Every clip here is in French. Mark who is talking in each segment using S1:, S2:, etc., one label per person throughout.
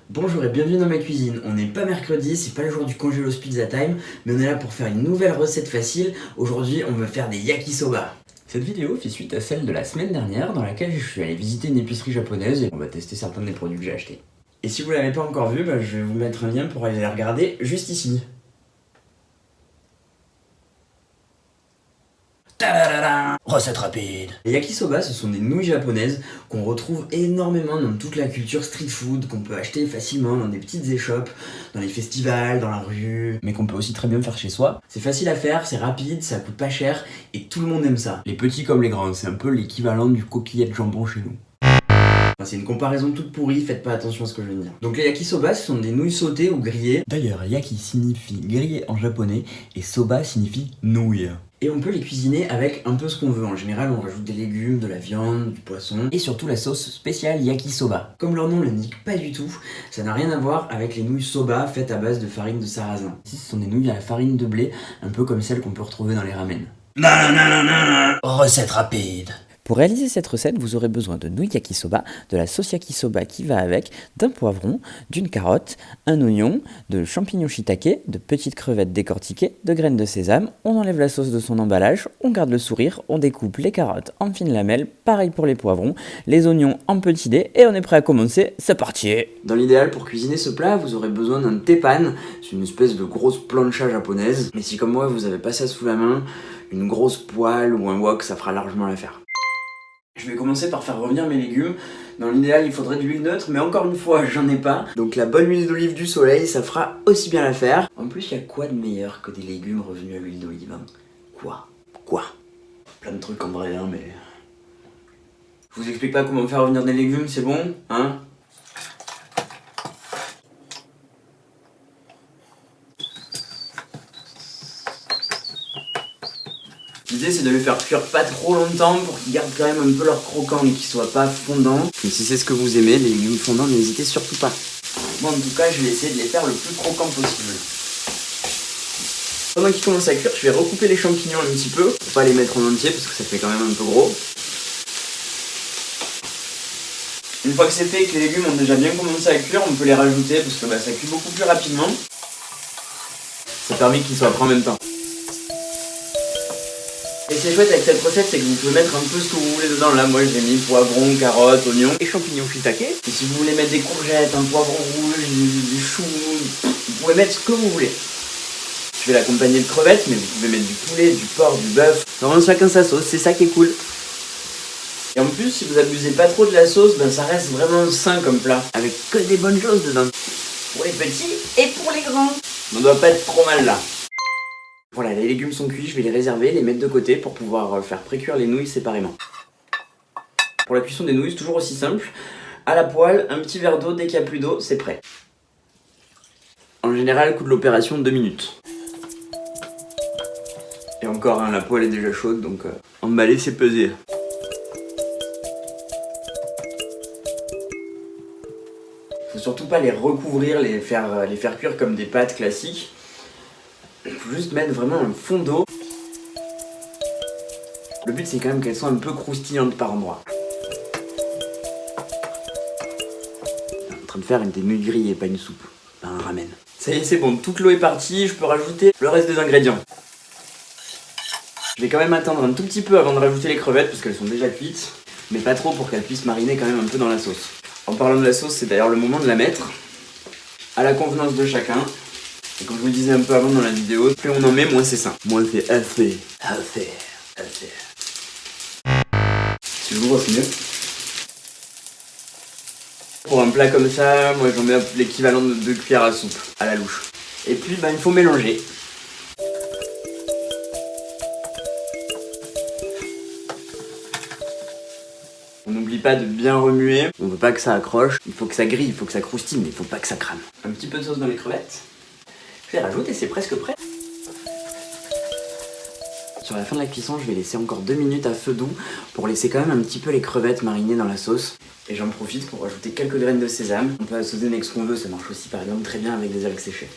S1: Bonjour et bienvenue dans ma cuisine. On n'est pas mercredi, c'est pas le jour du congélos pizza time, mais on est là pour faire une nouvelle recette facile. Aujourd'hui, on va faire des yakisoba. Cette vidéo fait suite à celle de la semaine dernière dans laquelle je suis allé visiter une épicerie japonaise et on va tester certains des produits que j'ai achetés. Et si vous l'avez pas encore vu, je vais vous mettre un lien pour aller les regarder juste ici. Tadadada, recette rapide. Les yakisoba, ce sont des nouilles japonaises qu'on retrouve énormément dans toute la culture street food, qu'on peut acheter facilement dans des petites échoppes, dans les festivals, dans la rue, mais qu'on peut aussi très bien faire chez soi. C'est facile à faire, c'est rapide, ça coûte pas cher et tout le monde aime ça. Les petits comme les grands, c'est un peu l'équivalent du coquillet de jambon chez nous. C'est une comparaison toute pourrie, faites pas attention à ce que je viens de dire. Donc les yakisoba, ce sont des nouilles sautées ou grillées. D'ailleurs, yaki signifie grillé en japonais et soba signifie nouille. Et on peut les cuisiner avec un peu ce qu'on veut. En général, on rajoute des légumes, de la viande, du poisson et surtout la sauce spéciale yakisoba. Comme leur nom l'indique pas du tout, ça n'a rien à voir avec les nouilles soba faites à base de farine de sarrasin. Ici, ce sont des nouilles à la farine de blé, un peu comme celles qu'on peut retrouver dans les ramen. Recette rapide.
S2: Pour réaliser cette recette, vous aurez besoin de nouilles yakisoba, de la sauce yakisoba qui va avec, d'un poivron, d'une carotte, un oignon, de champignons shiitake, de petites crevettes décortiquées, de graines de sésame. On enlève la sauce de son emballage, on garde le sourire, on découpe les carottes en fines lamelles, pareil pour les poivrons, les oignons en petits dés et on est prêt à commencer, c'est parti.
S1: Dans l'idéal, pour cuisiner ce plat, vous aurez besoin d'un teppan, c'est une espèce de grosse plancha japonaise. Mais si comme moi, vous avez pas ça sous la main, une grosse poêle ou un wok, ça fera largement l'affaire. Je vais commencer par faire revenir mes légumes. Dans l'idéal, il faudrait de l'huile neutre, mais encore une fois, j'en ai pas. Donc la bonne huile d'olive du soleil, ça fera aussi bien l'affaire. En plus, il y a quoi de meilleur que des légumes revenus à l'huile d'olive, hein? Quoi Plein de trucs en vrai, hein, mais... Je vous explique pas comment faire revenir des légumes, c'est bon, hein? L'idée c'est de les faire cuire pas trop longtemps pour qu'ils gardent quand même un peu leur croquant et qu'ils soient pas fondants. Et si c'est ce que vous aimez, les légumes fondants, n'hésitez surtout pas. Moi en tout cas, je vais essayer de les faire le plus croquant possible. Pendant qu'ils commencent à cuire, je vais recouper les champignons un petit peu, pour pas les mettre en entier parce que ça fait quand même un peu gros. Une fois que c'est fait et que les légumes ont déjà bien commencé à cuire, on peut les rajouter parce que ça cuit beaucoup plus rapidement. Ça permet qu'ils soient prêts en même temps. Et c'est chouette avec cette recette, c'est que vous pouvez mettre un peu ce que vous voulez dedans. Là, moi j'ai mis poivron, carottes, oignons et champignons shiitake. Et si vous voulez mettre des courgettes, un poivron rouge, du chou, vous pouvez mettre ce que vous voulez. Je vais l'accompagner de crevettes, mais vous pouvez mettre du poulet, du porc, du bœuf. Vraiment chacun sa sauce, c'est ça qui est cool. Et en plus, si vous abusez pas trop de la sauce, ça reste vraiment sain comme plat. Avec que des bonnes choses dedans. Pour les petits et pour les grands. On doit pas être trop mal là. Voilà, les légumes sont cuits, je vais les réserver, les mettre de côté pour pouvoir faire précuire les nouilles séparément. Pour la cuisson des nouilles, c'est toujours aussi simple. À la poêle, un petit verre d'eau, dès qu'il n'y a plus d'eau, c'est prêt. En général, coût de l'opération 2 minutes. Et encore, la poêle est déjà chaude, donc emballer, c'est peser. Faut surtout pas les recouvrir, les faire cuire comme des pâtes classiques. Il faut juste mettre vraiment un fond d'eau. Le but c'est quand même qu'elles soient un peu croustillantes par endroits. Je suis en train de faire des nouilles grillées, pas une soupe, pas un ramen. Ça y est, c'est bon, toute l'eau est partie, je peux rajouter le reste des ingrédients. Je vais quand même attendre un tout petit peu avant de rajouter les crevettes parce qu'elles sont déjà cuites, mais pas trop pour qu'elles puissent mariner quand même un peu dans la sauce. En parlant de la sauce, c'est d'ailleurs le moment de la mettre, à la convenance de chacun. Et comme je vous le disais un peu avant dans la vidéo, plus on en met, moins c'est sain. Moins c'est assez. Si je l'ouvre, c'est mieux. Pour un plat comme ça, moi j'en mets l'équivalent de 2 cuillères à soupe, à la louche. Et puis il faut mélanger. On n'oublie pas de bien remuer. On veut pas que ça accroche. Il faut que ça grille, il faut que ça croustille, mais il faut pas que ça crame. Un petit peu de sauce dans les crevettes. Je les rajoute et c'est presque prêt. Sur la fin de la cuisson, je vais laisser encore 2 minutes à feu doux pour laisser quand même un petit peu les crevettes mariner dans la sauce. Et j'en profite pour rajouter quelques graines de sésame. On peut assaisonner avec ce qu'on veut, ça marche aussi par exemple très bien avec des algues séchées.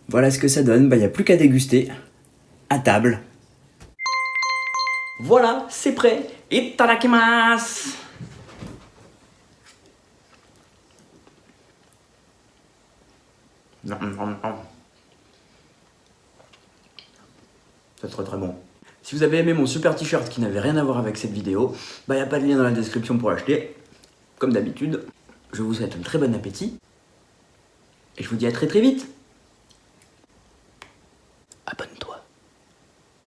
S1: Voilà ce que ça donne, il n'y a plus qu'à déguster. À table. Voilà, c'est prêt. Itadakimasu! C'est très très bon. Si vous avez aimé mon super t-shirt qui n'avait rien à voir avec cette vidéo, bah y a pas de lien dans la description pour l'acheter. Comme d'habitude, je vous souhaite un très bon appétit. Et je vous dis à très très vite.